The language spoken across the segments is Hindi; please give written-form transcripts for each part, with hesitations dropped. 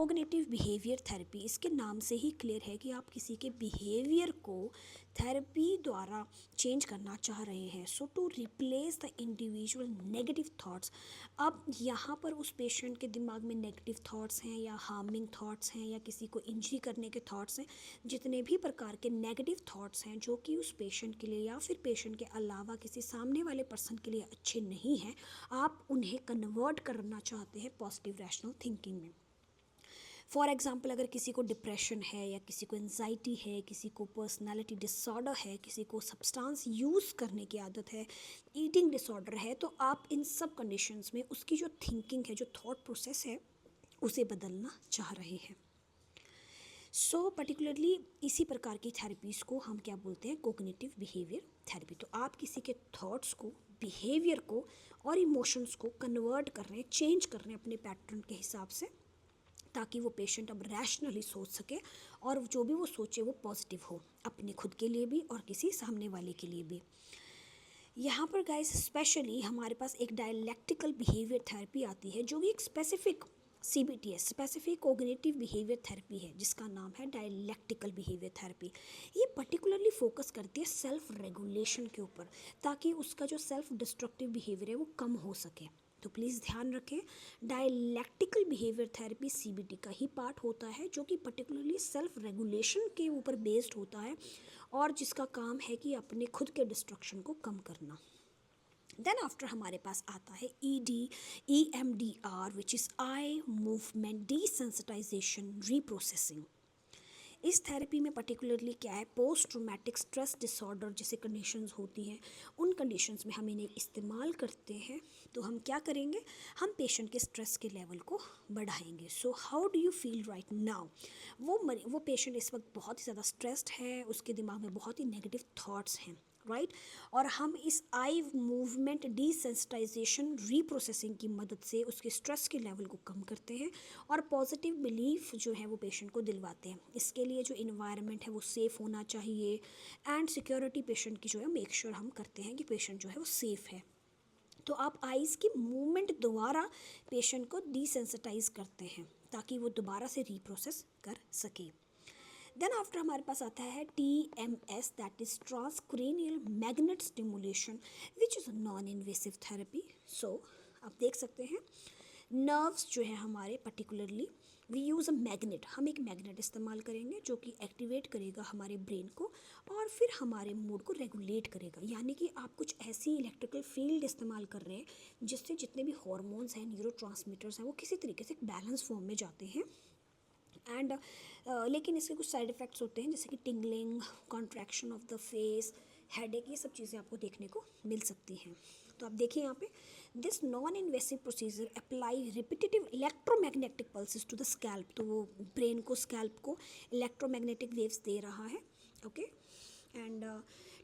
कोग्निटिव बिहेवियर थेरेपी, इसके नाम से ही क्लियर है कि आप किसी के बिहेवियर को थेरेपी द्वारा चेंज करना चाह रहे हैं। So to replace the individual negative thoughts, अब यहाँ पर उस पेशेंट के दिमाग में नेगेटिव थॉट्स हैं या हार्मिंग थॉट्स हैं या किसी को इंजरी करने के थॉट्स हैं, जितने भी प्रकार के नेगेटिव थॉट्स हैं जो कि उस पेशेंट के लिए या फिर पेशेंट के अलावा किसी सामने वाले पर्सन के लिए अच्छे नहीं हैं, आप उन्हें कन्वर्ट करना चाहते हैं पॉजिटिव रैशनल थिंकिंग में। फॉर एग्ज़ाम्पल, अगर किसी को डिप्रेशन है या किसी को एंजाइटी है, किसी को पर्सनालिटी डिसऑर्डर है, किसी को सब्सटेंस यूज़ करने की आदत है, ईटिंग डिसऑर्डर है, तो आप इन सब कंडीशंस में उसकी जो थिंकिंग है, जो थॉट प्रोसेस है, उसे बदलना चाह रहे हैं। सो पर्टिकुलरली इसी प्रकार की थेरेपीज़ को हम क्या बोलते हैं, कोग्निटिव बिहेवियर थेरेपी। तो आप किसी के थॉट्स को, बिहेवियर को और इमोशंस को कन्वर्ट कर रहे हैं, चेंज कर रहे हैं अपने पैटर्न के हिसाब से, ताकि वो पेशेंट अब रैशनली सोच सके और जो भी वो सोचे वो पॉजिटिव हो, अपने खुद के लिए भी और किसी सामने वाले के लिए भी। यहाँ पर गाइस स्पेशली हमारे पास एक डायलैक्टिकल बिहेवियर थेरेपी आती है, जो कि एक specific CBTS, specific cognitive behaviour therapy है, जिसका नाम है डायलैक्टिकल बिहेवियर थेरेपी। ये पर्टिकुलरली फोकस करती है सेल्फ रेगुलेशन के ऊपर, ताकि उसका जो सेल्फ डिस्ट्रक्टिव बिहेवियर है वो कम हो सके। तो प्लीज़ ध्यान रखें, डायलैक्टिकल बिहेवियर थेरेपी CBT का ही पार्ट होता है, जो कि पर्टिकुलरली सेल्फ रेगुलेशन के ऊपर बेस्ड होता है और जिसका काम है कि अपने खुद के डिस्ट्रक्शन को कम करना। देन आफ्टर हमारे पास आता है EMDR, which is eye movement desensitization reprocessing. इस थेरेपी में पर्टिकुलरली क्या है, पोस्ट ट्रॉमेटिक स्ट्रेस डिसऑर्डर जैसे कंडीशंस होती हैं, उन कंडीशंस में हम इन्हें इस्तेमाल करते हैं। तो हम क्या करेंगे, हम पेशेंट के स्ट्रेस के लेवल को बढ़ाएंगे। So how do you feel right now, वो पेशेंट इस वक्त बहुत ही ज़्यादा स्ट्रेस्ड है, उसके दिमाग में बहुत ही नेगेटिव थॉट्स हैं, राइट और हम इस आई मूवमेंट डिसेंसिटाइजेशन रीप्रोसेसिंग की मदद से उसके स्ट्रेस के लेवल को कम करते हैं और पॉजिटिव बिलीफ जो है वो पेशेंट को दिलवाते हैं। इसके लिए जो इन्वायरमेंट है वो सेफ़ होना चाहिए एंड सिक्योरिटी पेशेंट की जो है मेक श्योर हम करते हैं कि पेशेंट जो है वो सेफ़ है। तो आप आइज़ की मूवमेंट द्वारा पेशेंट को डिसेंसिटाइज करते हैं ताकि वो दोबारा से रीप्रोसेस कर सके। देन आफ्टर हमारे पास आता है TMS, that is transcranial magnet stimulation, which is non invasive therapy. So आप देख सकते हैं नर्व्स जो है हमारे, particularly we use a magnet, हम एक मैग्नेट इस्तेमाल करेंगे जो कि एक्टिवेट करेगा हमारे ब्रेन को और फिर हमारे मूड को रेगुलेट करेगा। यानी कि आप कुछ ऐसी इलेक्ट्रिकल फील्ड इस्तेमाल कर रहे हैं जिससे जितने भी हॉर्मोन्स हैं, न्यूरोट्रांसमीटर्स हैं, वो किसी तरीके से एक बैलेंस फॉर्म में जाते हैं। एंड लेकिन इसके कुछ साइड इफ़ेक्ट्स होते हैं, जैसे कि tingling, contraction of the face, headache, ये सब चीज़ें आपको देखने को मिल सकती हैं। तो आप देखिए यहाँ पे, this non invasive procedure apply repetitive electromagnetic pulses to the scalp. तो वो ब्रेन को, स्कैल्प को इलेक्ट्रोमैग्नेटिक वेव्स दे रहा है, okay and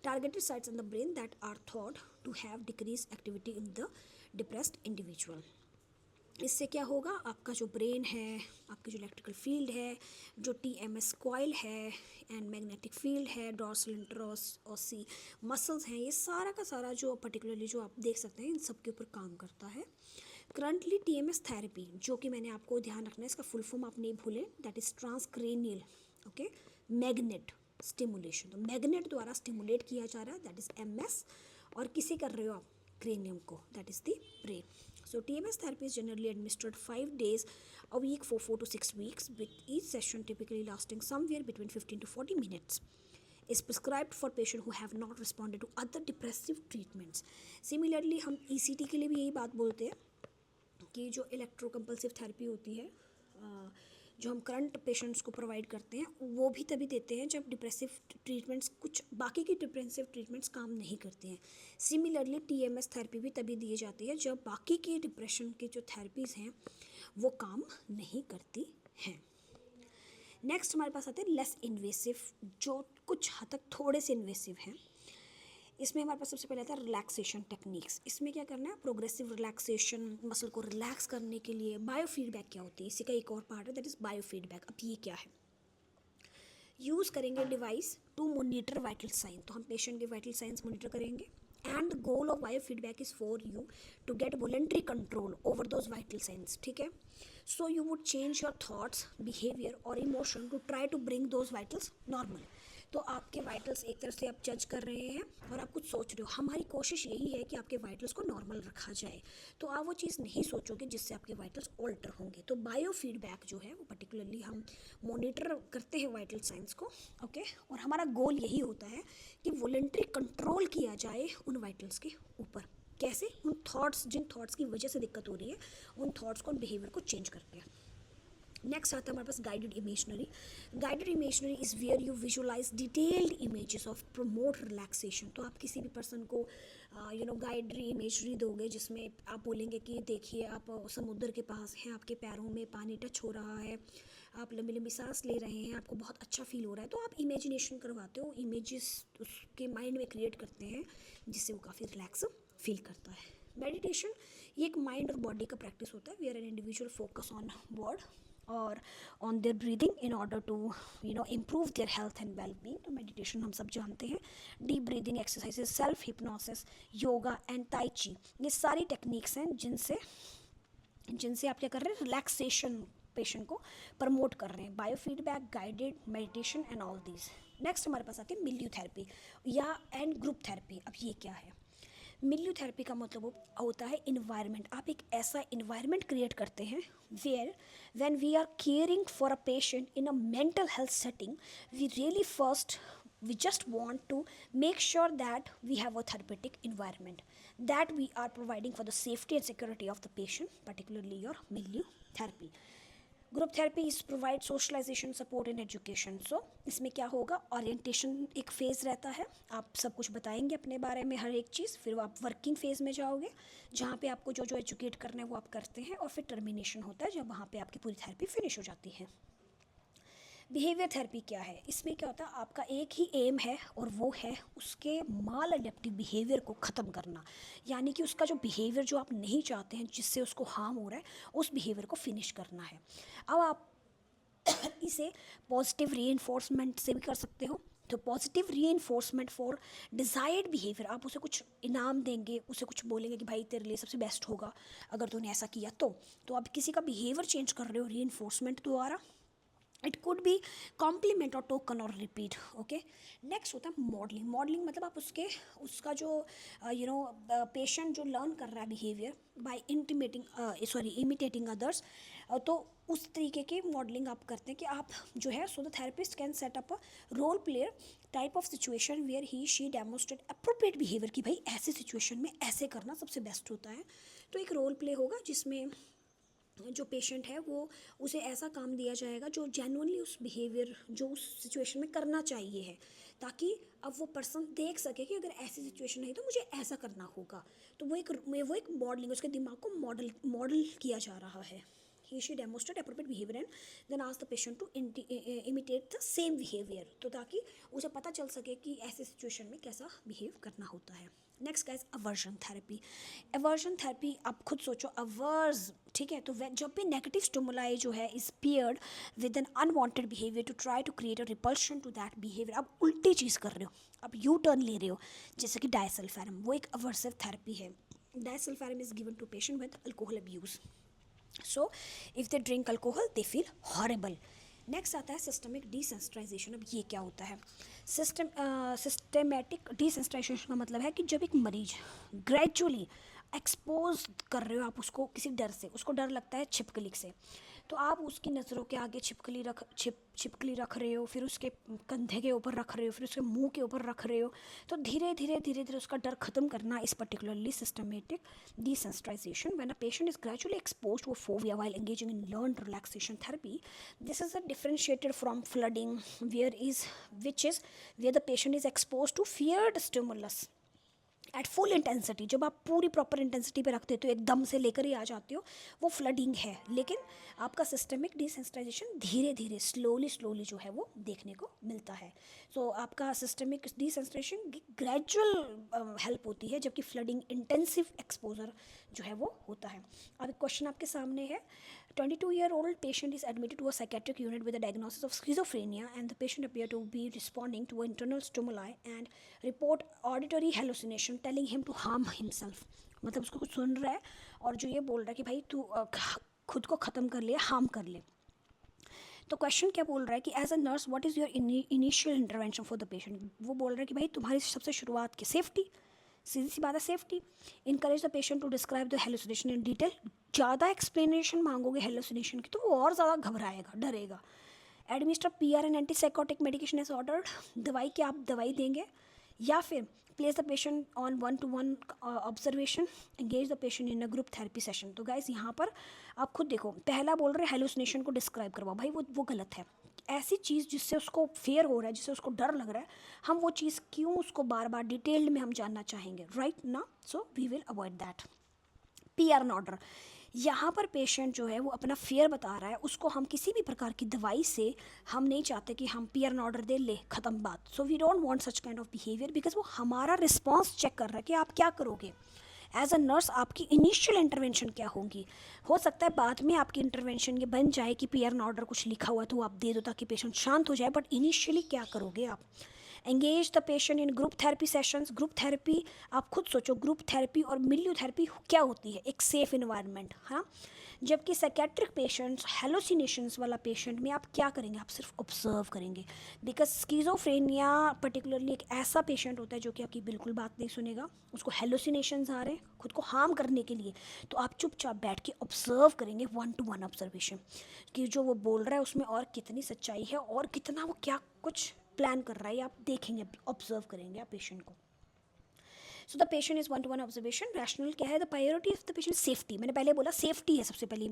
targeted sites in the brain that are thought to have decrease activity in the depressed individual. इससे क्या होगा, आपका जो ब्रेन है, आपकी जो इलेक्ट्रिकल फील्ड है, जो TMS कॉइल है एंड मैग्नेटिक फील्ड है, डॉर्सल इंटरओसी मसल्स हैं, ये सारा का सारा जो पर्टिकुलरली जो आप देख सकते हैं इन सब के ऊपर काम करता है। करंटली TMS थेरेपी, जो कि मैंने आपको ध्यान रखना है, इसका फुल फॉर्म आप नहीं भूलें, that is transcranial okay magnet stimulation. तो मैग्नेट द्वारा स्टिमुलेट किया जा रहा है, दैट इज़ MS, और किसे कर रहे हो आप, क्रेनियम को, that is the brain. So TMS therapy is generally administered 5 days a week for 4 to 6 weeks, with each session typically lasting somewhere between 15 to 40 minutes. Is prescribed for patients who have not responded to other depressive treatments. Similarly, हम ECT के लिए भी यही बात बोलते हैं कि जो इलेक्ट्रोकम्पल्सिव थेरेपी होती है, जो हम करंट पेशेंट्स को प्रोवाइड करते हैं, वो भी तभी देते हैं जब डिप्रेसिव ट्रीटमेंट्स, कुछ बाकी की डिप्रेसिव ट्रीटमेंट्स काम नहीं करते हैं। सिमिलरली TMS थेरेपी भी तभी दी जाती है जब बाकी की डिप्रेशन की जो थेरेपीज़ हैं वो काम नहीं करती हैं। नेक्स्ट हमारे पास आते हैं लेस इन्वेसिव, जो कुछ हद तक थोड़े से इन्वेसिव हैं। इसमें हमारे पास सबसे पहले आता है रिलैक्सेशन टेक्निक्स। इसमें क्या करना है, प्रोग्रेसिव रिलैक्सेशन, मसल को रिलैक्स करने के लिए। बायो फीडबैक क्या होती है, इसी का एक और पार्ट है, दैट इज़ बायो फीडबैक। अब ये क्या है, यूज़ करेंगे device to monitor vital sign. तो हम पेशेंट के वाइटल साइंस मोनीटर करेंगे and goal of biofeedback is for you to get voluntary control over those vital signs, ठीक है। So you would change your thoughts, behavior or emotion to try to bring those vitals normal. तो आपके वाइटल्स एक तरह से आप जज कर रहे हैं और आप कुछ सोच रहे हो, हमारी कोशिश यही है कि आपके वाइटल्स को नॉर्मल रखा जाए, तो आप वो चीज़ नहीं सोचोगे जिससे आपके वाइटल्स ऑल्टर होंगे। तो बायो फीडबैक जो है वो पर्टिकुलरली हम मॉनिटर करते हैं वाइटल साइंस को, ओके। और हमारा गोल यही होता है कि वॉलंटरी कंट्रोल किया जाए उन वाइटल्स के ऊपर। कैसे? उन थॉट्स, जिन थॉट्स की वजह से दिक्कत हो रही है, उन थॉट्स को, उन बिहेवियर को चेंज करके। नेक्स्ट आता है हमारे पास guided imagery. Guided imagery is where you visualise detailed images of promote relaxation. तो आप किसी भी पर्सन को गाइडेड इमेजरी दोगे जिसमें आप बोलेंगे कि देखिए आप समुद्र के पास हैं, आपके पैरों में पानी टच हो रहा है, आप लंबी लंबी सांस ले रहे हैं, आपको बहुत अच्छा फील हो रहा है, तो आप इमेजिनेशन करवाते हो, इमेजेस उसके माइंड में क्रिएट करते हैं जिससे वो काफ़ी रिलैक्स फील करता है। मेडिटेशन ये एक माइंड और बॉडी का प्रैक्टिस होता है, where an individual focus on word और on their breathing in order to improve their health and well being. तो मेडिटेशन हम सब जानते हैं, deep breathing exercises, self hypnosis, yoga and tai chi, ये सारी टेक्निक्स हैं जिनसे आप क्या कर रहे हैं, रिलैक्सेशन पेशेंट को प्रमोट कर रहे हैं। Bio feedback, guided meditation and all these. Next हमारे पास आती है मिल्यू थेरेपी या एंड ग्रुप थेरेपी। अब ये क्या है? मिल्यू थेरेपी का मतलब होता है इन्वायरमेंट। आप एक ऐसा इन्वायरमेंट क्रिएट करते हैं where when we are caring for a patient in a mental health setting, we really first we just want to make sure that we have a therapeutic environment that we are providing for the safety and security of the patient, particularly your milieu therapy. Group therapy is provide socialisation, support and education. So इसमें क्या होगा, ओरिएंटेशन एक फ़ेज़ रहता है, आप सब कुछ बताएंगे अपने बारे में हर एक चीज़, फिर आप वर्किंग फ़ेज़ में जाओगे जहाँ पे आपको जो जो एजुकेट करना है वो आप करते हैं, और फिर टर्मिनेशन होता है जब वहाँ पे आपकी पूरी थेरेपी फिनिश हो जाती है। बिहेवियर थेरेपी क्या है? इसमें क्या होता है, आपका एक ही एम है और वो है उसके माल अडेप्टिव बिहेवियर को ख़त्म करना, यानी कि उसका जो बिहेवियर जो आप नहीं चाहते हैं, जिससे उसको हार्म हो रहा है, उस बिहेवियर को फिनिश करना है। अब आप इसे पॉजिटिव रीइंफोर्समेंट से भी कर सकते हो। तो positive reinforcement for desired behaviour, आप उसे कुछ इनाम देंगे, उसे कुछ बोलेंगे कि भाई तेरे लिए सबसे बेस्ट होगा अगर तूने ऐसा किया तो आप किसी का बिहेवियर चेंज कर रहे हो रीइंफोर्समेंट द्वारा। इट कुड बी कॉम्प्लीमेंट और टोकन और रिपीट, ओके। नेक्स्ट होता है मॉडलिंग। मॉडलिंग मतलब आप उसका जो पेशेंट जो लर्न कर रहा है बिहेवियर बाय इमिटेटिंग अदर्स, तो उस तरीके की मॉडलिंग आप करते हैं कि आप जो है, so the therapist can set up a role player type of situation where he she demonstrate appropriate behaviour, कि भाई ऐसे सिचुएशन में ऐसे करना सबसे बेस्ट होता है। तो एक रोल प्ले होगा जिसमें जो पेशेंट है वो उसे ऐसा काम दिया जाएगा जो जेन्युइनली उस बिहेवियर जो उस सिचुएशन में करना चाहिए है, ताकि अब वो पर्सन देख सके कि अगर ऐसी सिचुएशन है तो मुझे ऐसा करना होगा। तो वो एक मॉडलिंग, उसके दिमाग को मॉडल किया जा रहा है। He she demonstrate appropriate behaviour and then ask the patient to imitate the same behaviour, तो ताकि उसे पता चल सके कि ऐसे सिचुएशन में कैसा बिहेव करना होता है। Next guys, aversion therapy. Aversion therapy आप खुद सोचो, अवर्ज, ठीक है, तो जब भी नेगेटिव स्टिमुलाई जो है is paired with an unwanted behaviour to try to create a repulsion to that behaviour, आप उल्टी चीज़ कर रहे हो, आप यू टर्न ले रहे हो, जैसे कि डायसल्फायरम, वो एक अवर्सिव थेरेपी है। Disulfiram is given to patient with alcohol abuse, so if they drink alcohol they feel horrible. Next आता है सिस्टमिक डिसेंसिटाइजेशन। अब ये क्या होता है? सिस्टेमेटिक डिसेंसिटाइजेशन का मतलब है कि जब एक मरीज ग्रेजुअली एक्सपोज कर रहे हो आप उसको किसी डर से, उसको डर लगता है छिपकली से, तो आप उसकी नज़रों के आगे छिपकली रख रहे हो, फिर उसके कंधे के ऊपर रख रहे हो, फिर उसके मुंह के ऊपर रख रहे हो, तो धीरे धीरे उसका डर ख़त्म करना इस particularly systematic desensitization. When a patient is gradually exposed to a phobia while engaging in learned relaxation therapy, this is a differentiated from flooding, which is where the patient is exposed to feared stimulus at full intensity. जब आप पूरी प्रॉपर इंटेंसिटी पे रख देते हो, एकदम से लेकर ही आ जाते हो, वो फ्लडिंग है। लेकिन आपका सिस्टमिक डिसेंसिटाइजेशन धीरे धीरे स्लोली जो है वो देखने को मिलता है। सो आपका सिस्टमिक डिसेंसिटाइजेशन ग्रेजुअल हेल्प होती है, जबकि फ्लडिंग इंटेंसिव एक्सपोजर जो है वो होता है। अब एक क्वेश्चन आपके सामने है, 22-year-old patient is admitted to a psychiatric unit with a diagnosis of schizophrenia, and the patient appear to be responding to internal stimuli and report auditory hallucination telling him to harm himself। मतलब उसको कुछ सुन रहा है और जो ये बोल रहा है कि भाई तू खुद को ख़त्म कर ले, हार्म कर ले। तो क्वेश्चन क्या बोल रहा है कि as a nurse what is your initial intervention for the patient. वो बोल रहा है कि भाई तुम्हारी सबसे शुरुआत की सेफ्टी, सीधी सी बात है safety. Encourage the patient to describe the hallucination in detail. ज़्यादा एक्सप्लेनेशन मांगोगे हेलुसिनेशन की तो वो और ज़्यादा घबराएगा, डरेगा। Administer PR and antipsychotic medication as ordered. दवाई की आप दवाई देंगे, या फिर place the patient on 1-to-1 observation, engage the patient in a group therapy session. तो गाइज यहाँ पर आप खुद देखो, पहला बोल रहे हेलुसिनेशन को डिस्क्राइब करवाओ, भाई वो गलत है। ऐसी चीज़ जिससे उसको फेयर हो रहा है, जिससे उसको डर लग रहा है, हम वो चीज़ क्यों उसको बार बार डिटेल्ड में हम जानना चाहेंगे, राइट ना। So we will avoid that. PR N order, यहाँ पर पेशेंट जो है वो अपना फेयर बता रहा है, उसको हम किसी भी प्रकार की दवाई से हम नहीं चाहते कि हम पीआर एन ऑर्डर दे ले, ख़त्म बात। So we don't want such kind of behaviour, because वो हमारा रिस्पॉन्स चेक कर रहा है कि आप क्या करोगे। एज अ नर्स आपकी इनिशियल इंटरवेंशन क्या होगी। हो सकता है बाद में आपकी इंटरवेंशन ये बन जाए कि पीआर एन ऑर्डर कुछ लिखा हुआ है तो आप दे दो ताकि पेशेंट शांत हो जाए, बट इनिशियली क्या करोगे आप। Engage the patient in group therapy sessions. Group therapy आप खुद सोचो, ग्रुप थेरेपी और मिलियो थेरेपी क्या होती है, एक सेफ इन्वायरमेंट, हाँ। जबकि साइकेट्रिक पेशेंट्स, हेलोसिनेशंस वाला पेशेंट में आप क्या करेंगे, आप सिर्फ ऑब्जर्व करेंगे। बिकॉज स्कीज़ोफ्रेनिया पर्टिकुलरली एक ऐसा पेशेंट होता है जो कि आपकी बिल्कुल बात नहीं सुनेगा, उसको हेलोसिनेशंस आ रहे हैं खुद को हार्म करने के लिए, तो आप चुपचाप बैठ के ऑब्जर्व करेंगे, 1-to-1 ऑब्जर्वेशन, कि जो वो बोल रहा है उसमें और कितनी सच्चाई है और कितना वो क्या कुछ प्लान कर रहा है, आप देखेंगे, ऑब्जर्व करेंगे आप पेशेंट को। So the patient is 1-to-1 observation. Rational क्या है, the priority of the patient safety. मैंने पहले बोला सेफ्टी है सबसे पहले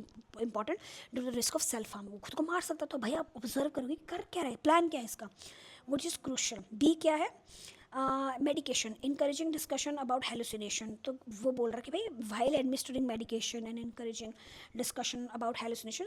important, due the risk of self harm, वो खुद को मार सकता, तो भाई आप ऑब्जर्व करोगे कर क्या रहे, प्लान क्या है इसका, विच इज़ क्रूशल। बी क्या है, medication, encouraging discussion about hallucination. तो वो बोल रहा है कि भाई while administering medication and encouraging discussion about hallucination,